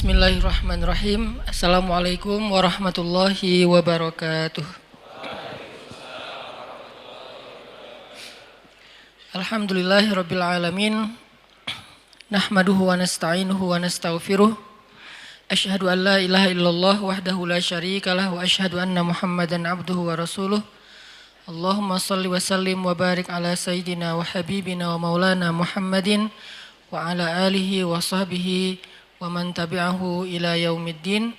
Bismillahirrahmanirrahim. Assalamualaikum warahmatullahi wabarakatuh. Alhamdulillahirabbil alamin. Nahmaduhu wa nasta'inuhu wa nastaghfiruh. Asyhadu an la ilaha illallah wahdahu la syarikalah wa asyhadu anna Muhammadan abduhu wa rasuluh. Allahumma shalli wa sallim wa barik ala sayyidina wa habibina wa maulana Muhammadin wa ala alihi wa sahbihi wa man tabi'ahu ila yaumiddin.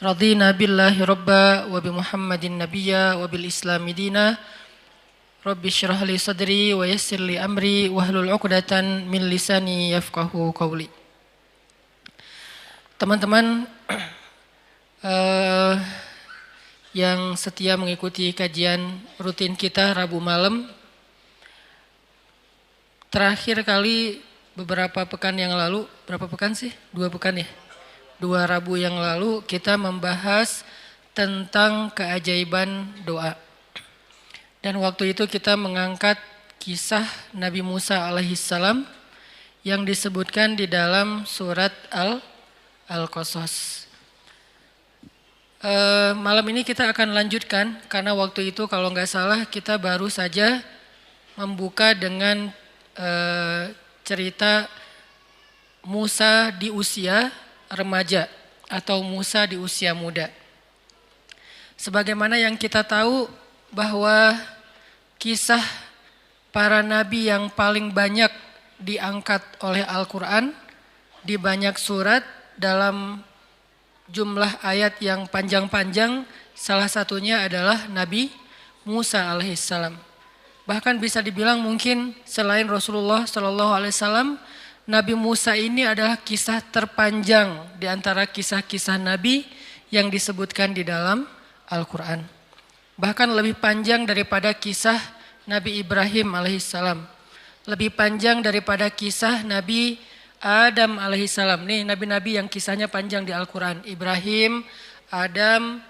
Radina billahi rabba wa bi Muhammadin nabiyya wa bil islami dina. Rabbi syrah li sadri wa yassir li amri wahlul 'uqdatan min lisani yafqahu qawli. Teman-teman yang setia mengikuti kajian rutin kita Rabu malam, terakhir kali beberapa pekan yang lalu, berapa pekan sih? 2 pekan ya? 2 Rabu yang lalu kita membahas tentang keajaiban doa. Dan waktu itu kita mengangkat kisah Nabi Musa alaihissalam yang disebutkan di dalam surat Al-Qasas. Malam ini kita akan lanjutkan karena waktu itu kalau nggak salah kita baru saja membuka dengan cerita Musa di usia remaja atau Musa di usia muda. Sebagaimana yang kita tahu bahwa kisah para nabi yang paling banyak diangkat oleh Al-Quran di banyak surat dalam jumlah ayat yang panjang-panjang, salah satunya adalah Nabi Musa alaihissalam. Bahkan bisa dibilang mungkin selain Rasulullah SAW, Nabi Musa ini adalah kisah terpanjang di antara kisah-kisah Nabi yang disebutkan di dalam Al-Quran. Bahkan lebih panjang daripada kisah Nabi Ibrahim alaihissalam. Lebih panjang daripada kisah Nabi Adam alaihissalam. Nih nabi-nabi yang kisahnya panjang di Al-Quran. Ibrahim, Adam,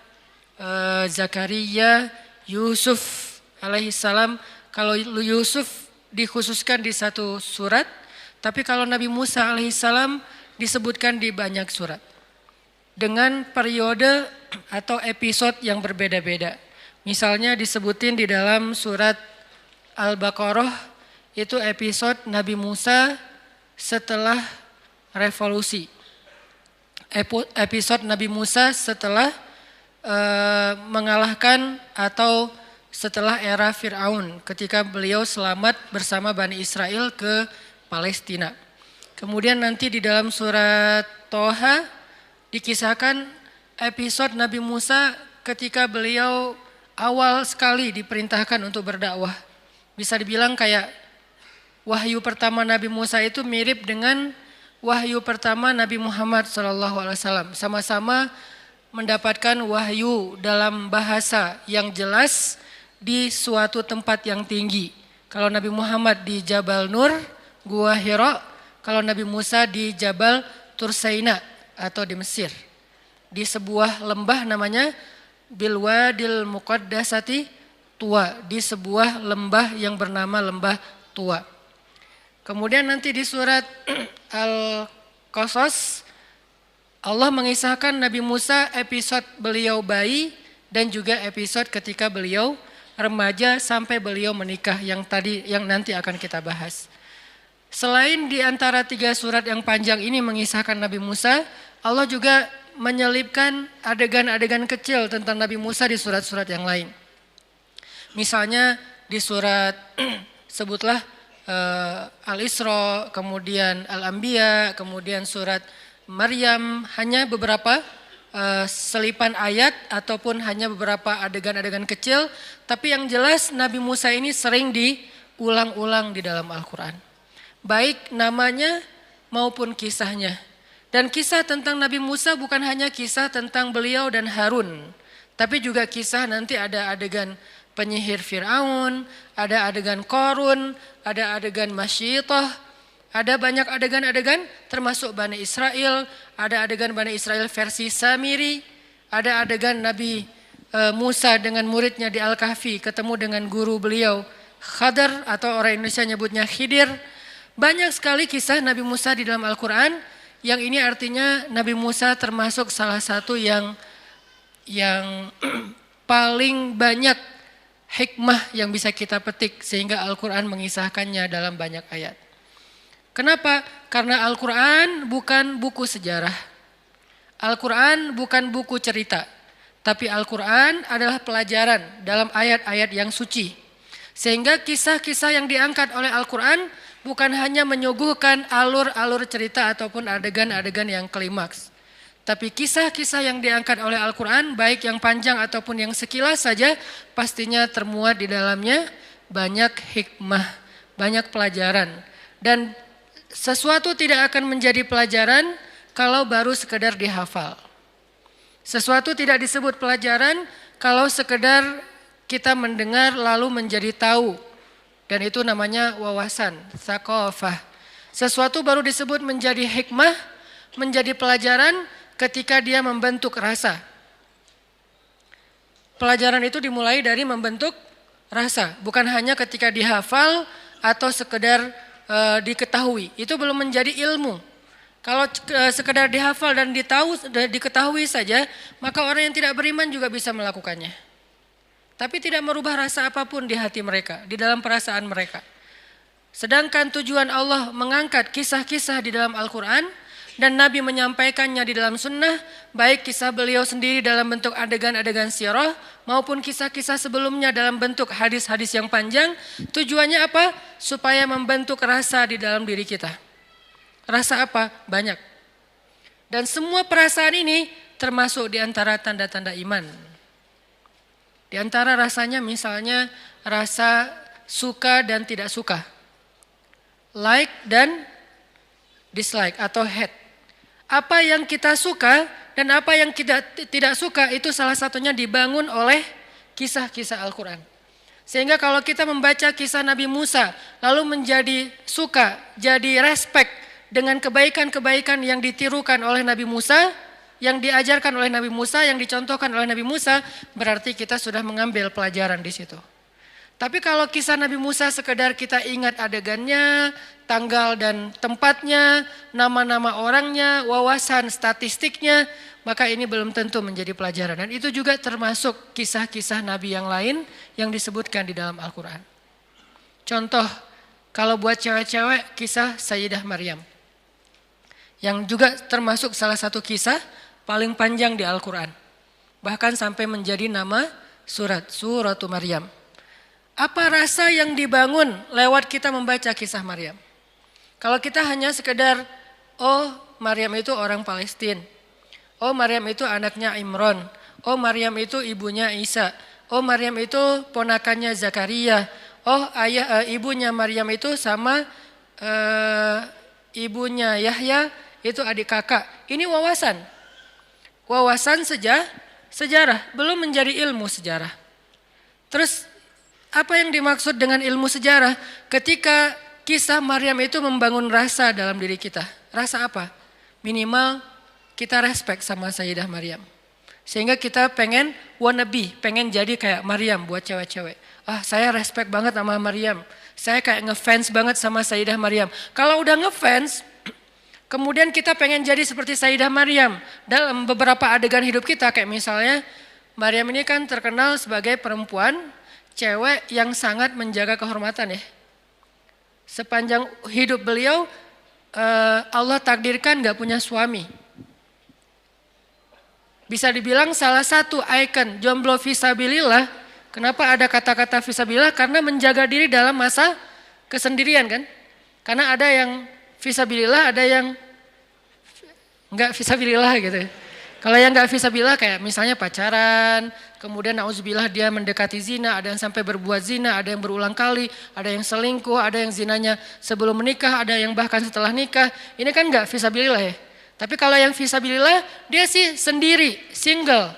Zakaria, Yusuf alaihissalam. Kalau Yusuf dikhususkan di satu surat, tapi kalau Nabi Musa alaihissalam disebutkan di banyak surat. Dengan periode atau episode yang berbeda-beda. Misalnya disebutin di dalam surat Al-Baqarah, itu episode Nabi Musa setelah revolusi. Episode Nabi Musa setelah mengalahkan atau setelah era Fir'aun ketika beliau selamat bersama Bani Israel ke Palestina. Kemudian nanti di dalam surat Toha dikisahkan episode Nabi Musa ketika beliau awal sekali diperintahkan untuk berdakwah. Bisa dibilang kayak wahyu pertama Nabi Musa itu mirip dengan wahyu pertama Nabi Muhammad SAW. Sama-sama mendapatkan wahyu dalam bahasa yang jelas di suatu tempat yang tinggi. Kalau Nabi Muhammad di Jabal Nur, Gua Hira, kalau Nabi Musa di Jabal Tursaina atau di Mesir. Di sebuah lembah namanya Bilwadil Muqaddasati Tua, di sebuah lembah yang bernama Lembah Tua. Kemudian nanti di surat Al-Qasas Allah mengisahkan Nabi Musa episode beliau bayi dan juga episode ketika beliau remaja sampai beliau menikah yang nanti akan kita bahas. Selain di antara 3 surat yang panjang ini mengisahkan Nabi Musa, Allah juga menyelipkan adegan-adegan kecil tentang Nabi Musa di surat-surat yang lain. Misalnya di surat sebutlah Al-Isra, kemudian Al-Anbiya, kemudian surat Maryam, hanya beberapa selipan ayat ataupun hanya beberapa adegan-adegan kecil, tapi yang jelas Nabi Musa ini sering diulang-ulang di dalam Al-Quran. Baik namanya maupun kisahnya. Dan kisah tentang Nabi Musa bukan hanya kisah tentang beliau dan Harun, tapi juga kisah nanti ada adegan penyihir Fir'aun, ada adegan Qarun, ada adegan Masyitah, ada banyak adegan-adegan termasuk Bani Israel, ada adegan Bani Israel versi Samiri, ada adegan Nabi Musa dengan muridnya di Al-Kahfi ketemu dengan guru beliau Khadar atau orang Indonesia nyebutnya Khidir. Banyak sekali kisah Nabi Musa di dalam Al-Quran Yang ini artinya Nabi Musa termasuk salah satu yang paling banyak hikmah yang bisa kita petik sehingga Al-Quran mengisahkannya dalam banyak ayat. Kenapa? Karena Al-Quran bukan buku sejarah. Al-Quran bukan buku cerita. Tapi Al-Quran adalah pelajaran dalam ayat-ayat yang suci. Sehingga kisah-kisah yang diangkat oleh Al-Quran bukan hanya menyuguhkan alur-alur cerita ataupun adegan-adegan yang klimaks. Tapi kisah-kisah yang diangkat oleh Al-Quran, baik yang panjang ataupun yang sekilas saja, pastinya termuat di dalamnya banyak hikmah, banyak pelajaran. Dan sesuatu tidak akan menjadi pelajaran kalau baru sekedar dihafal. Sesuatu tidak disebut pelajaran kalau sekedar kita mendengar lalu menjadi tahu. Dan itu namanya wawasan, tsaqafah. Sesuatu baru disebut menjadi hikmah, menjadi pelajaran ketika dia membentuk rasa. Pelajaran itu dimulai dari membentuk rasa, bukan hanya ketika dihafal atau sekedar diketahui. Itu belum menjadi ilmu. Kalau sekedar dihafal dan diketahui saja, maka orang yang tidak beriman juga bisa melakukannya. Tapi tidak merubah rasa apapun di hati mereka, di dalam perasaan mereka. Sedangkan tujuan Allah mengangkat kisah-kisah di dalam Al-Quran dan Nabi menyampaikannya di dalam sunnah, baik kisah beliau sendiri dalam bentuk adegan-adegan sirah maupun kisah-kisah sebelumnya dalam bentuk hadis-hadis yang panjang. Tujuannya apa? Supaya membentuk rasa di dalam diri kita. Rasa apa? Banyak. Dan semua perasaan ini termasuk di antara tanda-tanda iman. Di antara rasanya misalnya rasa suka dan tidak suka. Like dan dislike atau hate. Apa yang kita suka dan apa yang kita tidak suka itu salah satunya dibangun oleh kisah-kisah Al-Quran. Sehingga kalau kita membaca kisah Nabi Musa lalu menjadi suka, jadi respect dengan kebaikan-kebaikan yang ditirukan oleh Nabi Musa, yang diajarkan oleh Nabi Musa, yang dicontohkan oleh Nabi Musa, berarti kita sudah mengambil pelajaran di situ. Tapi kalau kisah Nabi Musa sekedar kita ingat adegannya, tanggal dan tempatnya, nama-nama orangnya, wawasan statistiknya, maka ini belum tentu menjadi pelajaran. Dan itu juga termasuk kisah-kisah Nabi yang lain yang disebutkan di dalam Al-Quran. Contoh, kalau buat cewek-cewek, kisah Sayyidah Maryam. Yang juga termasuk salah satu kisah paling panjang di Al-Quran. Bahkan sampai menjadi nama Suratu Maryam. Apa rasa yang dibangun lewat kita membaca kisah Maryam? Kalau kita hanya sekedar, oh Maryam itu orang Palestina. Oh Maryam itu anaknya Imran. Oh Maryam itu ibunya Isa. Oh Maryam itu ponakannya Zakaria. Oh ibunya Maryam itu sama ibunya Yahya itu adik kakak. Ini wawasan. Wawasan sejarah, belum menjadi ilmu sejarah. Terus apa yang dimaksud dengan ilmu sejarah? Ketika kisah Maryam itu membangun rasa dalam diri kita. Rasa apa? Minimal kita respect sama Sayyidah Maryam. Sehingga kita pengen wannabe, pengen jadi kayak Maryam buat cewek-cewek. Ah, saya respect banget sama Maryam. Saya kayak ngefans banget sama Sayyidah Maryam. Kalau udah ngefans, kemudian kita pengen jadi seperti Sayyidah Maryam dalam beberapa adegan hidup kita. Kayak misalnya Maryam ini kan terkenal sebagai perempuan, cewek yang sangat menjaga kehormatan ya. Sepanjang hidup beliau Allah takdirkan gak punya suami. Bisa dibilang salah satu ikon jomblo fisabilillah. Kenapa ada kata-kata fisabilillah? Karena menjaga diri dalam masa kesendirian kan. Karena ada yang fisabilillah, ada yang enggak fisabilillah gitu. Kalau yang enggak fisabilillah kayak misalnya pacaran, kemudian nauzubillah dia mendekati zina, ada yang sampai berbuat zina, ada yang berulang kali, ada yang selingkuh, ada yang zinanya sebelum menikah, ada yang bahkan setelah nikah. Ini kan enggak fisabilillah ya. Tapi kalau yang fisabilillah dia sih sendiri, single.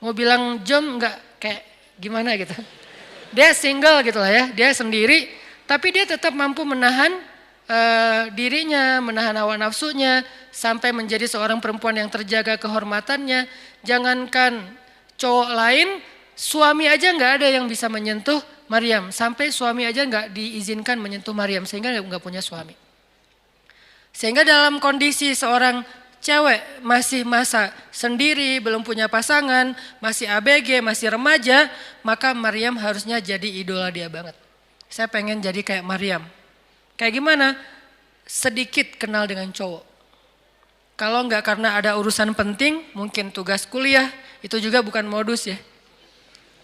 Mau bilang jom enggak kayak gimana gitu. Dia single gitu lah ya, dia sendiri, tapi dia tetap mampu menahan dirinya, menahan hawa nafsunya, sampai menjadi seorang perempuan yang terjaga kehormatannya. Jangankan cowok lain, suami aja nggak ada yang bisa menyentuh Maryam. Sampai suami aja nggak diizinkan menyentuh Maryam, sehingga nggak punya suami. Sehingga dalam kondisi seorang cewek masih masa sendiri, belum punya pasangan, masih ABG, masih remaja, maka Maryam harusnya jadi idola dia banget. Saya pengen jadi kayak Maryam. Kayak gimana? Sedikit kenal dengan cowok. Kalau enggak karena ada urusan penting, mungkin tugas kuliah, itu juga bukan modus ya.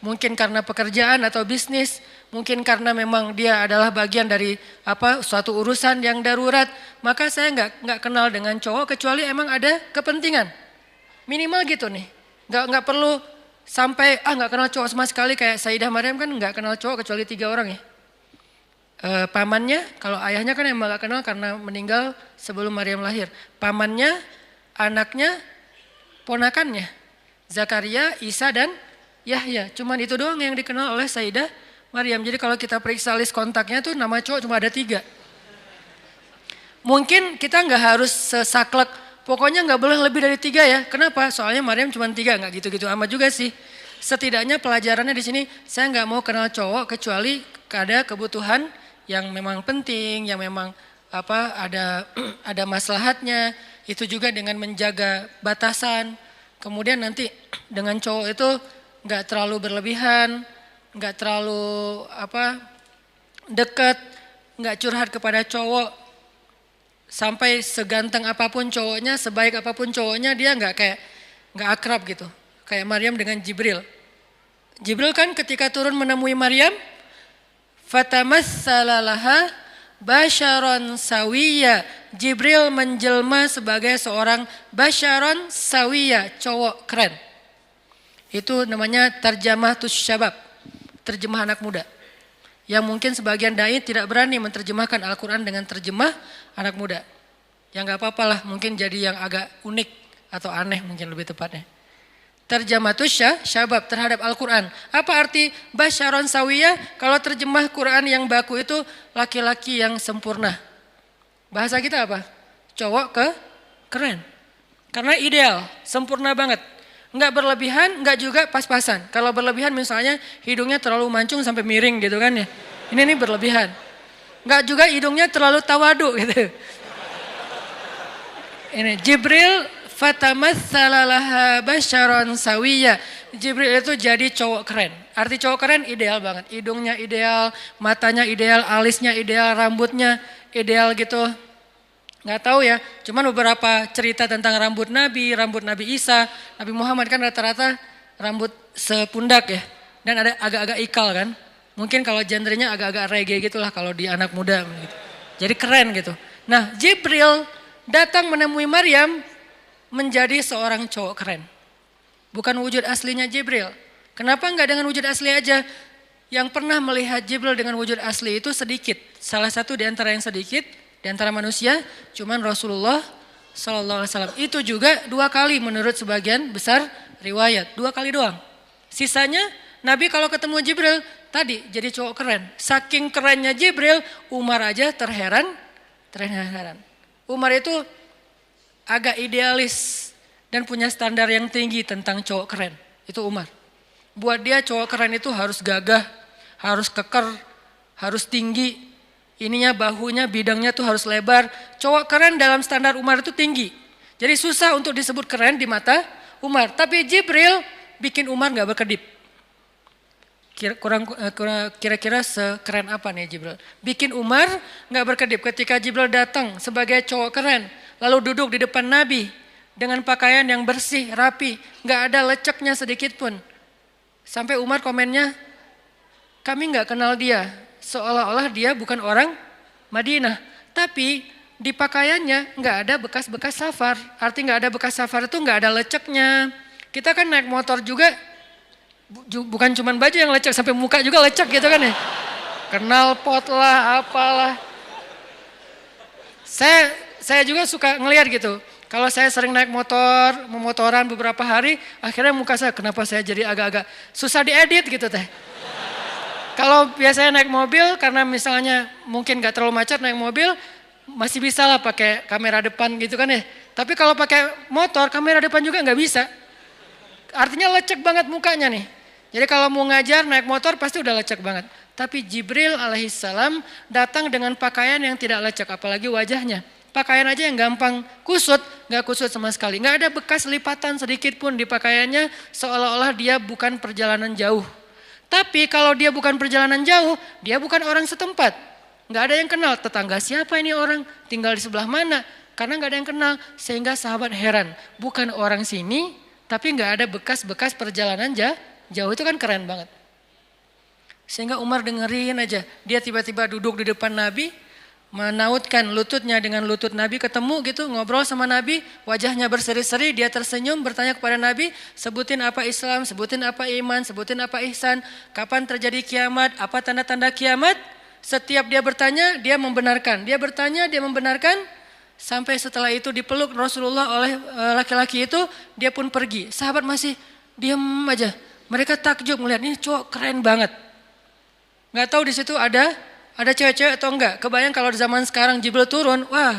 Mungkin karena pekerjaan atau bisnis, mungkin karena memang dia adalah bagian dari suatu urusan yang darurat, maka saya nggak kenal dengan cowok kecuali emang ada kepentingan. Minimal gitu nih. Nggak perlu sampai nggak kenal cowok sama sekali kayak Sayyidah Maryam kan nggak kenal cowok kecuali 3 orang ya. Pamannya, kalau ayahnya kan emang nggak kenal karena meninggal sebelum Maryam lahir. Pamannya, anaknya, ponakannya, Zakaria, Isa dan Yahya. Cuman itu doang yang dikenal oleh Sayyidah Maryam. Jadi kalau kita periksa list kontaknya tuh nama cowok cuma ada 3. Mungkin kita nggak harus sesaklek, pokoknya nggak boleh lebih dari 3 ya. Kenapa? Soalnya Maryam cuma 3, nggak gitu-gitu amat juga sih. Setidaknya pelajarannya di sini saya nggak mau kenal cowok kecuali ada kebutuhan yang memang penting, yang memang ada maslahatnya. Itu juga dengan menjaga batasan. Kemudian nanti dengan cowok itu nggak terlalu berlebihan, nggak terlalu dekat, nggak curhat kepada cowok. Sampai seganteng apapun cowoknya, sebaik apapun cowoknya, dia nggak akrab gitu. Kayak Maryam dengan Jibril. Jibril kan ketika turun menemui Maryam, fatamassala laha basyaron sawiya. Jibril menjelma sebagai seorang basyaron sawiya, cowok keren. Itu namanya tarjamatus syabab, terjemah anak muda. Yang mungkin sebagian dai tidak berani menerjemahkan Al-Quran dengan terjemah anak muda. Ya nggak apa-apa lah, mungkin jadi yang agak unik atau aneh mungkin lebih tepatnya. Tarjamatus syabab terhadap Al-Quran. Apa arti basyaron sawiyah? Kalau terjemah Quran yang baku itu laki-laki yang sempurna. Bahasa kita apa? Cowok keren. Karena ideal, sempurna banget. Enggak berlebihan, enggak juga pas-pasan. Kalau berlebihan misalnya hidungnya terlalu mancung sampai miring gitu kan ya. Ini berlebihan. Enggak juga hidungnya terlalu tawadu gitu. Ini Jibril fatamassala laha basyaron sawiya. Jibril itu jadi cowok keren. Arti cowok keren ideal banget. Hidungnya ideal, matanya ideal, alisnya ideal, rambutnya ideal gitu. Nggak tahu ya, cuman beberapa cerita tentang rambut Nabi Isa, Nabi Muhammad kan rata-rata rambut sepundak ya. Dan ada agak-agak ikal kan. Mungkin kalau genrenya agak-agak reggae gitu lah kalau di anak muda gitu. Jadi keren gitu. Nah Jibril datang menemui Maryam menjadi seorang cowok keren. Bukan wujud aslinya Jibril. Kenapa nggak dengan wujud asli aja? Yang pernah melihat Jibril dengan wujud asli itu sedikit. Salah satu di antara yang sedikit di antara manusia, cuman Rasulullah SAW. Itu juga 2 kali menurut sebagian besar riwayat. 2 kali doang. Sisanya Nabi kalau ketemu Jibril tadi jadi cowok keren. Saking kerennya Jibril, Umar aja terheran. Umar itu agak idealis dan punya standar yang tinggi tentang cowok keren. Itu Umar. Buat dia cowok keren itu harus gagah, harus keker, harus tinggi. Ininya bahunya, bidangnya tuh harus lebar. Cowok keren dalam standar Umar itu tinggi. Jadi susah untuk disebut keren di mata Umar. Tapi Jibril bikin Umar gak berkedip. Kira-kira sekeren apa nih Jibril? Bikin Umar gak berkedip. Ketika Jibril datang sebagai cowok keren, lalu duduk di depan Nabi dengan pakaian yang bersih, rapi, gak ada leceknya sedikit pun. Sampai Umar komennya, kami gak kenal dia. Seolah-olah dia bukan orang Madinah. Tapi di pakaiannya nggak ada bekas-bekas safar. Arti nggak ada bekas safar itu nggak ada leceknya. Kita kan naik motor juga bukan cuma baju yang lecek, sampai muka juga lecek gitu kan ya. Kenal pot lah, apalah. Saya juga suka ngelihat gitu. Kalau saya sering naik memotoran beberapa hari, akhirnya muka saya kenapa saya jadi agak-agak susah diedit gitu teh. Kalau biasanya naik mobil karena misalnya mungkin gak terlalu macet naik mobil masih bisa lah pakai kamera depan gitu kan ya. Tapi kalau pakai motor kamera depan juga gak bisa. Artinya lecek banget mukanya nih. Jadi kalau mau ngajar naik motor pasti udah lecek banget. Tapi Jibril alaihissalam datang dengan pakaian yang tidak lecek apalagi wajahnya. Pakaian aja yang gampang kusut, nggak kusut sama sekali. Nggak ada bekas lipatan sedikit pun di pakaiannya, seolah-olah dia bukan perjalanan jauh. Tapi kalau dia bukan perjalanan jauh, dia bukan orang setempat. Nggak ada yang kenal, tetangga siapa ini orang, tinggal di sebelah mana. Karena nggak ada yang kenal, sehingga sahabat heran. Bukan orang sini, tapi nggak ada bekas-bekas perjalanan jauh, itu kan keren banget. Sehingga Umar dengerin aja, dia tiba-tiba duduk di depan Nabi, menautkan lututnya dengan lutut Nabi, ketemu gitu, ngobrol sama Nabi, wajahnya berseri-seri, dia tersenyum, bertanya kepada Nabi, sebutin apa Islam, sebutin apa iman, sebutin apa ihsan, kapan terjadi kiamat, apa tanda-tanda kiamat. Setiap dia bertanya, dia membenarkan, dia bertanya, dia membenarkan, sampai setelah itu dipeluk Rasulullah oleh laki-laki itu, dia pun pergi. Sahabat masih diam aja, mereka takjub melihat ini cowok keren banget. Nggak tahu di situ ada cewek-cewek atau enggak. Kebayang kalau di zaman sekarang Jibril turun, wah,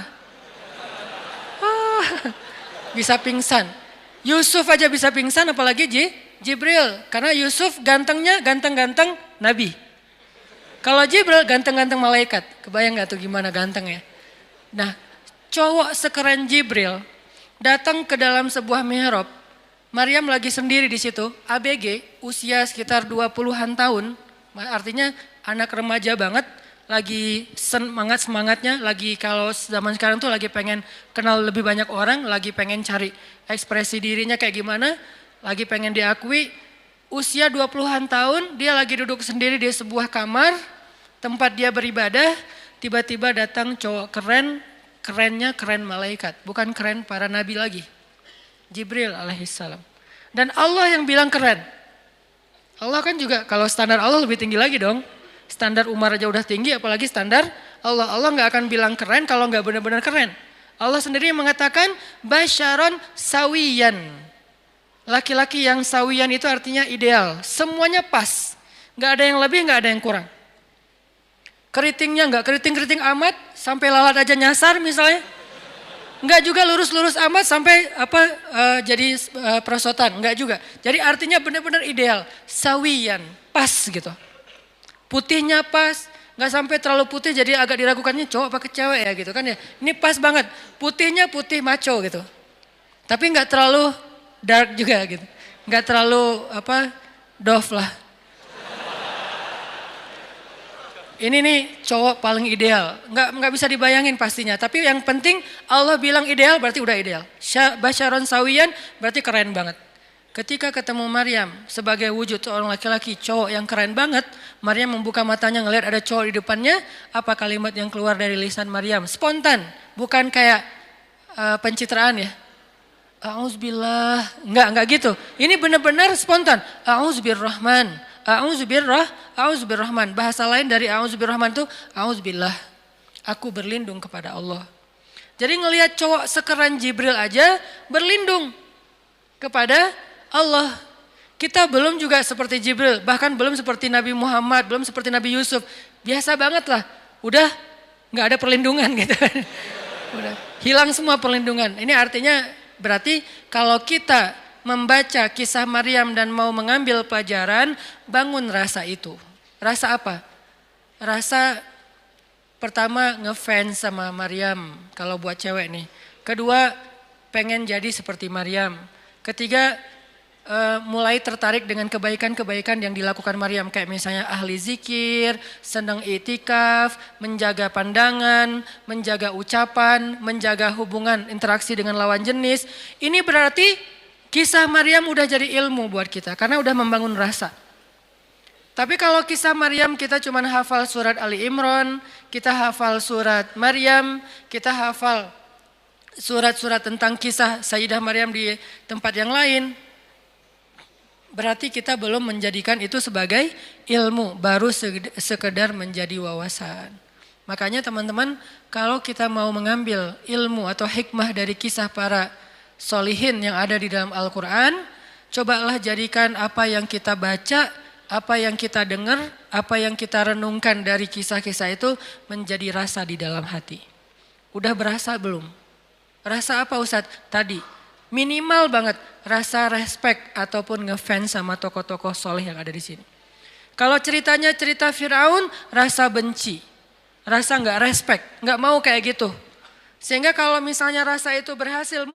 bisa pingsan. Yusuf aja bisa pingsan, apalagi Jibril. Karena Yusuf gantengnya ganteng-ganteng Nabi. Kalau Jibril ganteng-ganteng malaikat. Kebayang nggak tuh gimana gantengnya? Nah, cowok sekeren Jibril datang ke dalam sebuah mihrab. Maryam lagi sendiri di situ, ABG, usia sekitar 20-an tahun. Artinya anak remaja banget. Lagi semangatnya, lagi kalau zaman sekarang tuh lagi pengen kenal lebih banyak orang, lagi pengen cari ekspresi dirinya kayak gimana, lagi pengen diakui. Usia 20-an tahun, dia lagi duduk sendiri di sebuah kamar, tempat dia beribadah, tiba-tiba datang cowok keren, kerennya keren malaikat, bukan keren para nabi lagi. Jibril alaihissalam. Dan Allah yang bilang keren. Allah kan juga, kalau standar Allah lebih tinggi lagi dong. Standar Umar aja udah tinggi, apalagi standar Allah. Allah nggak akan bilang keren kalau nggak benar-benar keren. Allah sendiri yang mengatakan basyaron sawiyan. Laki-laki yang sawiyan itu artinya ideal. Semuanya pas. Nggak ada yang lebih, nggak ada yang kurang. Keritingnya nggak keriting-keriting amat, sampai lalat aja nyasar misalnya. Nggak juga lurus-lurus amat sampai jadi perosotan. Nggak juga. Jadi artinya benar-benar ideal. Sawiyan, pas gitu. Putihnya pas, nggak sampai terlalu putih jadi agak diragukannya cowok apa cewek ya gitu kan ya. Ini pas banget, putihnya putih maco gitu. Tapi nggak terlalu dark juga gitu, nggak terlalu doff lah. Ini nih cowok paling ideal, nggak bisa dibayangin pastinya. Tapi yang penting Allah bilang ideal berarti udah ideal. Basyaron sawiyan berarti keren banget. Ketika ketemu Maryam sebagai wujud seorang laki-laki cowok yang keren banget, Maryam membuka matanya ngelihat ada cowok di depannya, apa kalimat yang keluar dari lisan Maryam? Spontan, bukan kayak pencitraan ya. Auzubillah, enggak gitu. Ini benar-benar spontan. Auzubirrahman, auzubirrahman. Bahasa lain dari auzubirrahman itu auzubillah. Aku berlindung kepada Allah. Jadi ngelihat cowok sekeren Jibril aja berlindung kepada Allah. Kita belum juga seperti Jibril, bahkan belum seperti Nabi Muhammad, belum seperti Nabi Yusuf. Biasa banget lah, udah nggak ada perlindungan gitu. Udah hilang semua perlindungan. Ini artinya berarti kalau kita membaca kisah Maryam dan mau mengambil pelajaran, bangun rasa itu. Rasa apa? Rasa pertama ngefans sama Maryam kalau buat cewek nih. Kedua pengen jadi seperti Maryam. Ketiga mulai tertarik dengan kebaikan-kebaikan yang dilakukan Maryam, kayak misalnya ahli zikir, senang itikaf, menjaga pandangan, menjaga ucapan, menjaga hubungan interaksi dengan lawan jenis. Ini berarti kisah Maryam udah jadi ilmu buat kita karena udah membangun rasa. Tapi kalau kisah Maryam kita cuma hafal surat Ali Imran, kita hafal surat Maryam, kita hafal surat-surat tentang kisah Sayyidah Maryam di tempat yang lain, berarti kita belum menjadikan itu sebagai ilmu, baru sekedar menjadi wawasan. Makanya teman-teman, kalau kita mau mengambil ilmu atau hikmah dari kisah para solihin yang ada di dalam Al-Quran, cobalah jadikan apa yang kita baca, apa yang kita dengar, apa yang kita renungkan dari kisah-kisah itu menjadi rasa di dalam hati. Udah berasa belum? Rasa apa Ustadz? Tadi minimal banget rasa respect ataupun ngefans sama tokoh-tokoh soleh yang ada di sini. Kalau ceritanya cerita Firaun, rasa benci, rasa nggak respect, nggak mau kayak gitu. Sehingga kalau misalnya rasa itu berhasil